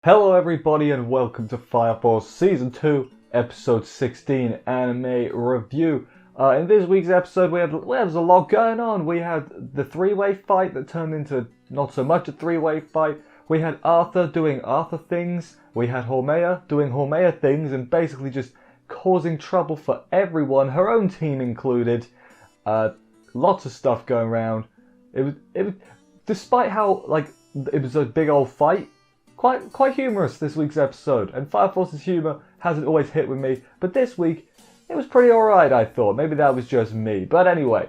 Hello everybody and welcome to Fire Force Season 2, Episode 16 Anime Review. In this week's episode there was a lot going on. We had the three-way fight that turned into not so much a three-way fight. We had Arthur doing Arthur things. We had Hormea doing Hormea things and basically just causing trouble for everyone, her own team included. Lots of stuff going around. It was despite how it was a big old fight. Quite humorous this week's episode, and Fire Force's humour hasn't always hit with me, but this week it was pretty alright, I thought. Maybe that was just me. But anyway,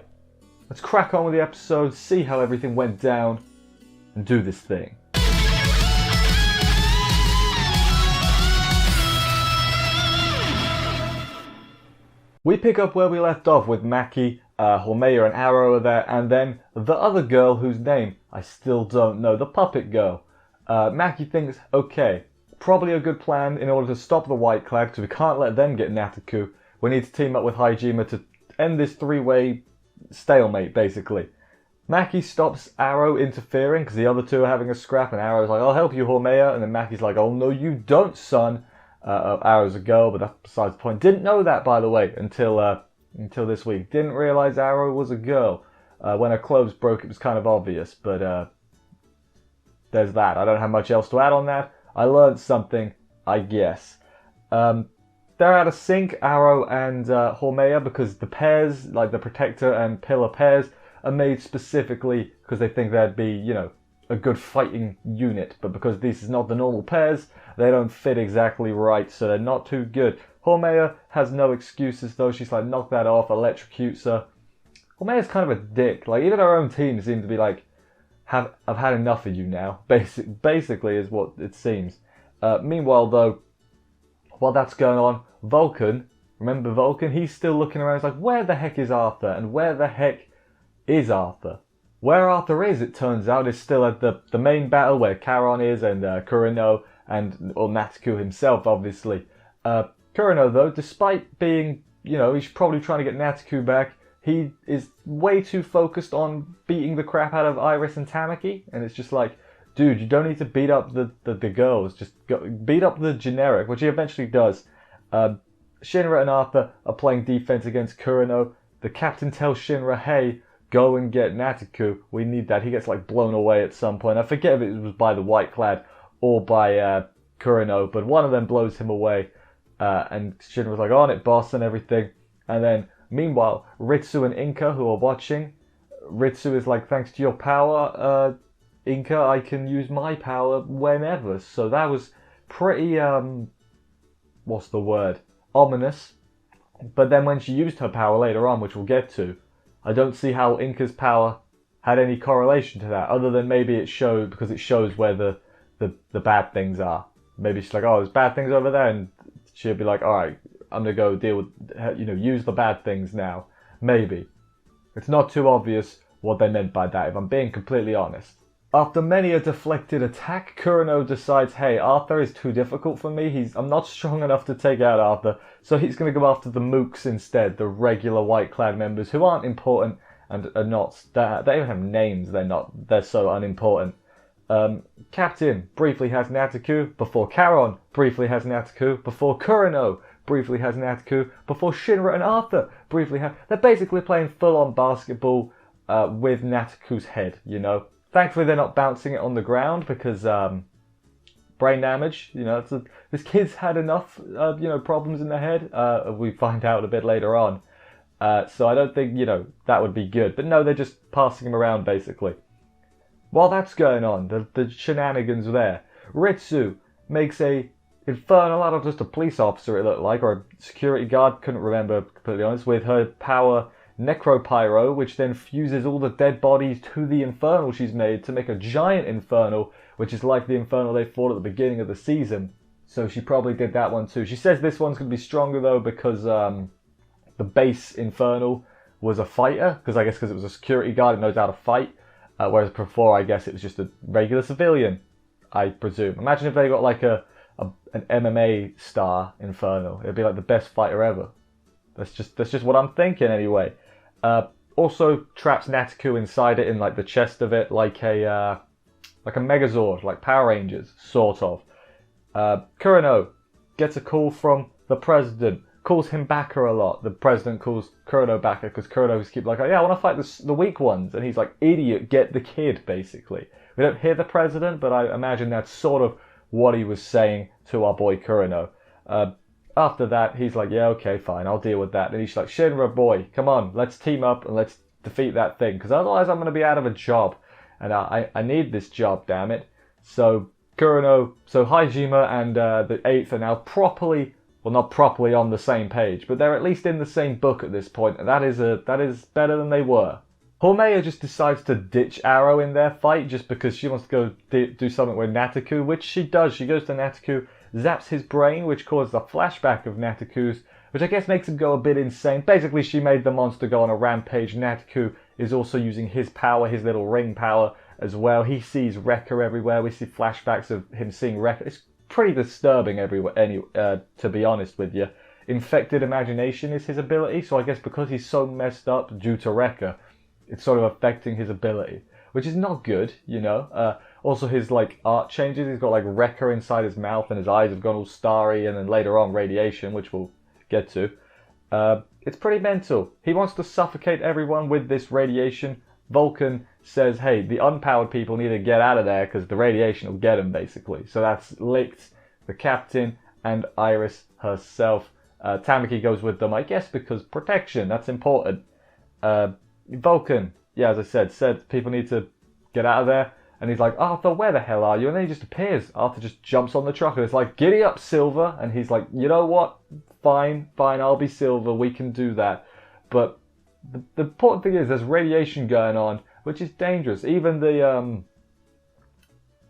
let's crack on with the episode, see how everything went down, and do this thing. We pick up where we left off with Maki, Hormea and Arrow are there, and then the other girl whose name I still don't know, the puppet girl. Maki thinks, okay, probably a good plan in order to stop the White Clad, because we can't let them get Natsuko. We need to team up with Hajime to end this three-way stalemate, basically. Maki stops Arrow interfering, because the other two are having a scrap, and Arrow's like, I'll help you, Hormea, and then Maki's like, oh no you don't, son. Arrow's a girl, but that's besides the point. Didn't know that, by the way, until this week. Didn't realise Arrow was a girl. When her clothes broke, it was kind of obvious, but there's that. I don't have much else to add on that. I learned something, I guess. They're out of sync, Arrow and Hormea, because the pairs, like the Protector and Pillar pairs, are made specifically because they think they'd be, you know, a good fighting unit. But because this is not the normal pairs, they don't fit exactly right, so they're not too good. Hormea has no excuses though. She's like, knock that off, electrocutes her. Hormea's kind of a dick. Like, even her own team seem to be like, I've had enough of you now, basically is what it seems. Meanwhile, though, while that's going on, Vulcan, remember Vulcan? He's still looking around. He's like, where the heck is Arthur? And where the heck is Arthur? Where Arthur is, it turns out, is still at the main battle where Charon is and Kureno or Natsuko himself, obviously. Kureno, though, despite being, you know, he's probably trying to get Natsuko back, he is way too focused on beating the crap out of Iris and Tamaki, and it's just like, dude, you don't need to beat up the girls, just beat up the generic, which he eventually does. Shinra and Arthur are playing defense against Kureno. The captain tells Shinra, hey, go and get Natsuko, we need that. He gets like blown away at some point. I forget if it was by the White Clad or by Kureno, but one of them blows him away, and Shinra's like, on it, boss, and everything. And then meanwhile, Ritsu and Inka, who are watching, Ritsu is like, thanks to your power, Inka, I can use my power whenever. So that was pretty, what's the word? Ominous. But then when she used her power later on, which we'll get to, I don't see how Inka's power had any correlation to that, other than maybe it showed, because it shows where the bad things are. Maybe she's like, oh, there's bad things over there, and she'll be like, alright, I'm going to go deal with, you know, use the bad things now. Maybe. It's not too obvious what they meant by that, if I'm being completely honest. After many a deflected attack, Kureno decides, hey, Arthur is too difficult for me. I'm not strong enough to take out Arthur, so he's going to go after the mooks instead, the regular White Clad members who aren't important and are not, they even have names, they're so unimportant. Captain briefly has Natsuko before Charon briefly has Natsuko before Kureno briefly has Natsuko before Shinra and Arthur briefly have. They're basically playing full-on basketball with Natsuko's head, you know. Thankfully they're not bouncing it on the ground because brain damage, you know. This kid's had enough, you know, problems in the head. We find out a bit later on. So I don't think, you know, that would be good. But no, they're just passing him around basically. While that's going on, the shenanigans there, Ritsu makes a infernal out of just a police officer, it looked like, or a security guard, couldn't remember, completely honest, with her power Necropyro, which then fuses all the dead bodies to the infernal she's made to make a giant infernal, which is like the infernal they fought at the beginning of the season. So she probably did that one too. She says this one's going to be stronger though because the base infernal was a fighter, because it was a security guard and knows how to fight. Whereas before, I guess it was just a regular civilian, I presume. Imagine if they got like an MMA star Infernal. It'd be like the best fighter ever. That's just what I'm thinking anyway. Also traps Natsuko inside it, in like the chest of it, like a Megazord, like Power Rangers, sort of. Kureno gets a call from the president, calls him backer a lot. The president calls Kureno backer because Kureno keeps like, oh, yeah, I want to fight the weak ones. And he's like, idiot, get the kid, basically. We don't hear the president, but I imagine that's sort of what he was saying to our boy Kureno. After that, he's like, yeah, okay, fine, I'll deal with that. And he's like, Shinra, boy, come on, let's team up and let's defeat that thing. Because otherwise I'm going to be out of a job. And I need this job, damn it. So Hajime and the 8th are now properly, well, not properly on the same page, but they're at least in the same book at this point, and that is better than they were. Hormeya just decides to ditch Arrow in their fight just because she wants to go do something with Nataku, which she does. She goes to Nataku, zaps his brain, which causes a flashback of Nataku's, which I guess makes him go a bit insane. Basically, she made the monster go on a rampage. Nataku is also using his power, his little ring power, as well. He sees Rekka everywhere. We see flashbacks of him seeing Rekka. It's pretty disturbing everywhere, to be honest with you. Infected imagination is his ability, so I guess because he's so messed up due to Rekka, it's sort of affecting his ability, which is not good, you know. Also, his art changes. He's got Rekka inside his mouth, and his eyes have gone all starry, and then later on radiation, which we'll get to. It's pretty mental. He wants to suffocate everyone with this radiation. Vulcan says, hey, the unpowered people need to get out of there because the radiation will get them, basically. So that's Licht, the captain, and Iris herself. Tamaki goes with them, I guess, because protection, that's important. Vulcan, yeah, as I said people need to get out of there. And he's like, Arthur, where the hell are you? And then he just appears. Arthur just jumps on the truck and it's like, giddy up, Silver. And he's like, you know what? Fine, I'll be Silver. We can do that. But the important thing is there's radiation going on, which is dangerous. Even the,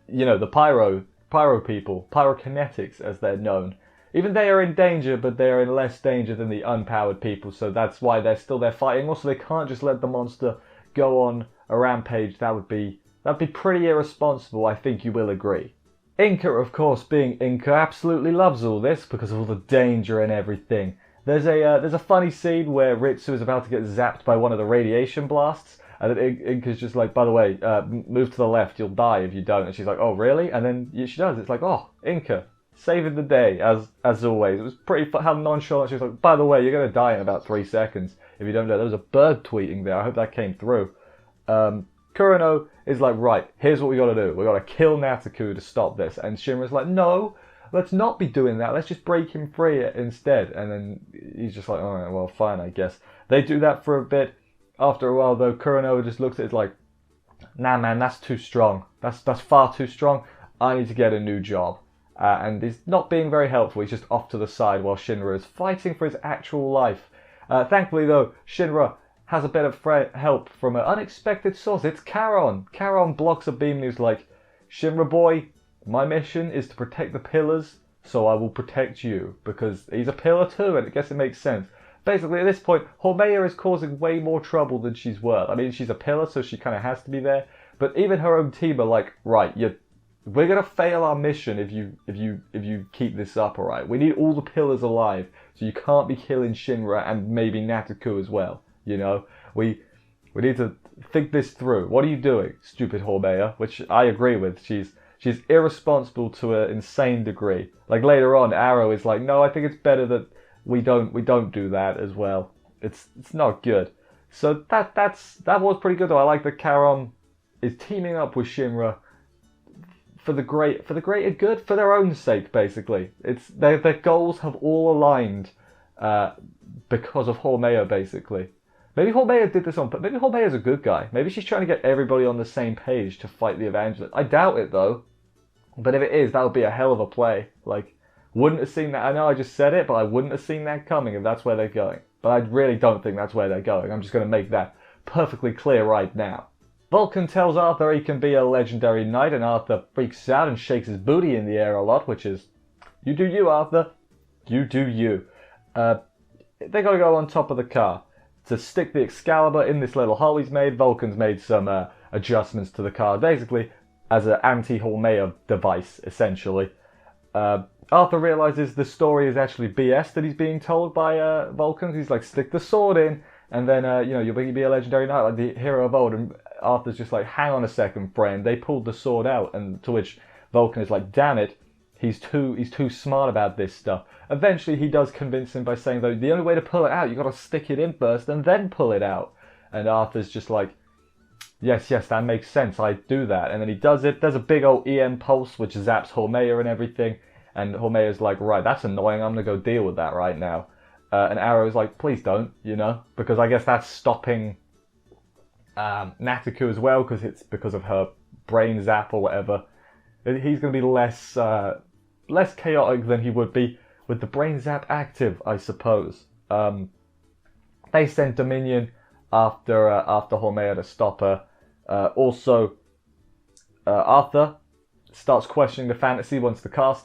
the pyro people, pyrokinetics as they're known, even they are in danger, but they are in less danger than the unpowered people. So that's why they're still there fighting. Also, they can't just let the monster go on a rampage. That'd be pretty irresponsible, I think you will agree. Inca, of course, being Inca, absolutely loves all this because of all the danger and everything. There's a funny scene where Ritsu is about to get zapped by one of the radiation blasts, and then Inca's just like, by the way, move to the left, you'll die if you don't. And she's like, oh, really? And then she does. It's like, oh, Inca, saving the day, as always. It was pretty fun how nonchalant she was like, by the way, you're going to die in about 3 seconds if you don't do it. There was a bird tweeting there. I hope that came through. Kureno is like, right, here's what we got to do. We got to kill Nataku to stop this. And Shinra's like, no, let's not be doing that. Let's just break him free instead. And then he's just like, all right, well, fine, I guess. They do that for a bit. After a while, though, Kureno just looks at it like, nah, man, that's too strong. That's far too strong. I need to get a new job. And he's not being very helpful. He's just off to the side while Shinra is fighting for his actual life. Thankfully, though, Shinra has a bit of help from an unexpected source. It's Charon. Charon blocks a beam and he's like, Shinra boy, my mission is to protect the pillars, so I will protect you. Because he's a pillar too, and I guess it makes sense. Basically, at this point, Hormeya is causing way more trouble than she's worth. I mean, she's a pillar, so she kind of has to be there. But even her own team are like, right, we're gonna fail our mission if you keep this up, alright? We need all the pillars alive, so you can't be killing Shinra and maybe Nataku as well. You know, we need to think this through. What are you doing, stupid Hormeya? Which I agree with. She's irresponsible to an insane degree. Like later on, Arrow is like, no, I think it's better that we don't do that as well. It's not good. So that was pretty good though. I like that Charon is teaming up with Shinra for the greater good, for their own sake, basically. It's their goals have all aligned because of Hormeya, basically. Maybe Hormeya did this but maybe Hormeya's a good guy. Maybe she's trying to get everybody on the same page to fight the Evangelists. I doubt it though. But if it is, that would be a hell of a play. Like, wouldn't have seen that. I know I just said it, but I wouldn't have seen that coming if that's where they're going. But I really don't think that's where they're going. I'm just going to make that perfectly clear right now. Vulcan tells Arthur he can be a legendary knight, and Arthur freaks out and shakes his booty in the air a lot, which is, you do you, Arthur. You do you. They got to go on top of the car. To stick the Excalibur in this little hole he's made, Vulcan's made some adjustments to the car, basically as an anti-Hormeya device, essentially. Arthur realizes the story is actually BS that he's being told by Vulcan. He's like, stick the sword in, and then you'll be a legendary knight like the hero of old. And Arthur's just like, hang on a second, friend. They pulled the sword out, and to which Vulcan is like, damn it, He's too smart about this stuff. Eventually, he does convince him by saying, though, the only way to pull it out, you got to stick it in first and then pull it out. And Arthur's just like, yes, that makes sense. I do that. And then he does it. There's a big old EM pulse, which zaps Hormea and everything. And Hormea's like, right, that's annoying. I'm going to go deal with that right now. And Arrow's like, please don't, because I guess that's stopping Natsuko as well, because it's because of her brain zap or whatever. He's going to be less chaotic than he would be with the brain zap active, I suppose. They sent Dominion after Hormea to stop her. Also, Arthur starts questioning the fantasy once the car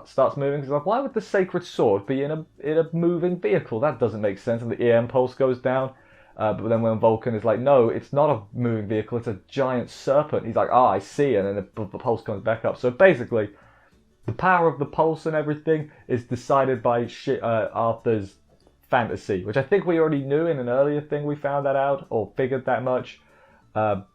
starts moving. He's like, why would the sacred sword be in a moving vehicle? That doesn't make sense. And the EM pulse goes down. But then when Vulcan is like, no, it's not a moving vehicle, it's a giant serpent. He's like, I see. And then the pulse comes back up. So basically, the power of the pulse and everything is decided by Arthur's fantasy, which I think we already knew in an earlier thing. We found that out or figured that much. But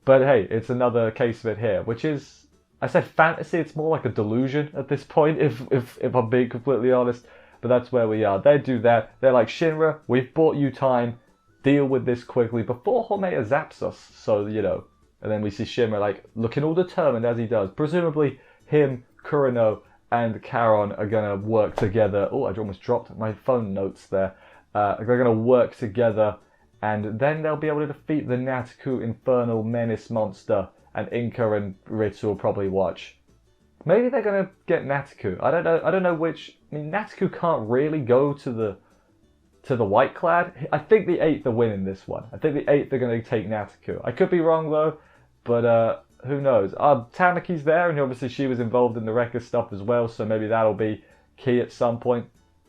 hey, it's another case of it here, which is, I said fantasy, it's more like a delusion at this point, if I'm being completely honest. But that's where we are. They do that. They're like, Shinra, we've bought you time. Deal with this quickly before Hormea zaps us. So, and then we see Shinra like looking all determined as he does. Presumably him, Kureno, and Charon are going to work together. Oh, I almost dropped my phone notes there. They're going to work together, and then they'll be able to defeat the Natsuko Infernal Menace monster, and Inca and Ritsu will probably watch. Maybe they're going to get Natsuko. I don't know which. I mean, Natsuko can't really go to the White Clad. I think the 8th are winning this one. I think the 8th are going to take Natsuko. I could be wrong though, but who knows? Tamaki's there, and obviously she was involved in the Wrecker stuff as well, so maybe that'll be key at some point.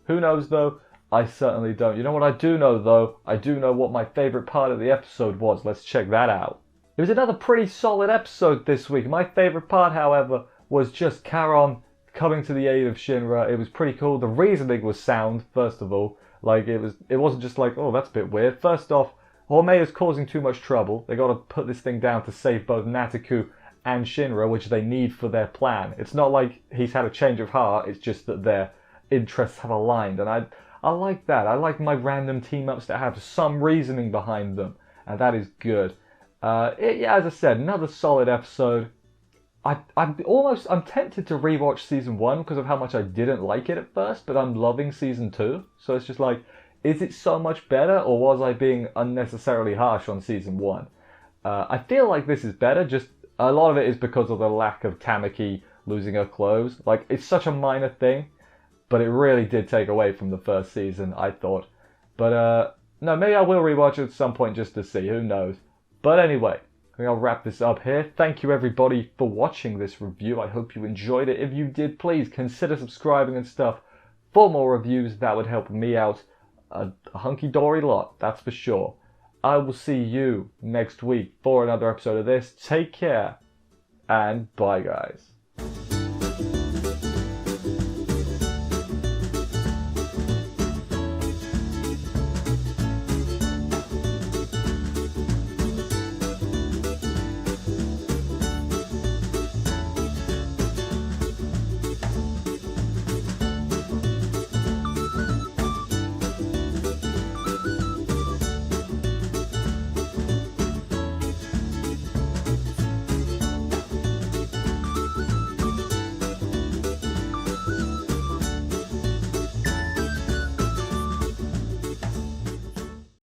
Who knows though? I certainly don't. You know what I do know though? I do know what my favourite part of the episode was. Let's check that out. It was another pretty solid episode this week. My favourite part, however, was just Charon coming to the aid of Shinra. It was pretty cool. The reasoning was sound, first of all. Like, it wasn't just like, oh, that's a bit weird. First off, Hormea is causing too much trouble. They got to put this thing down to save both Natsuko and Shinra, which they need for their plan. It's not like he's had a change of heart. It's just that their interests have aligned. And I like that. I like my random team-ups that have some reasoning behind them. And that is good. As I said, another solid episode. I'm tempted to rewatch season 1 because of how much I didn't like it at first, but I'm loving season 2. So it's just like, is it so much better, or was I being unnecessarily harsh on season 1? I feel like this is better. Just a lot of it is because of the lack of Tamaki losing her clothes. Like, it's such a minor thing, but it really did take away from the first season, I thought. But no, maybe I will rewatch it at some point just to see. Who knows? But anyway, I think I'll wrap this up here. Thank you everybody for watching this review. I hope you enjoyed it. If you did, please consider subscribing and stuff for more reviews. That would help me out a hunky-dory lot, that's for sure. I will see you next week for another episode of this. Take care, and bye guys.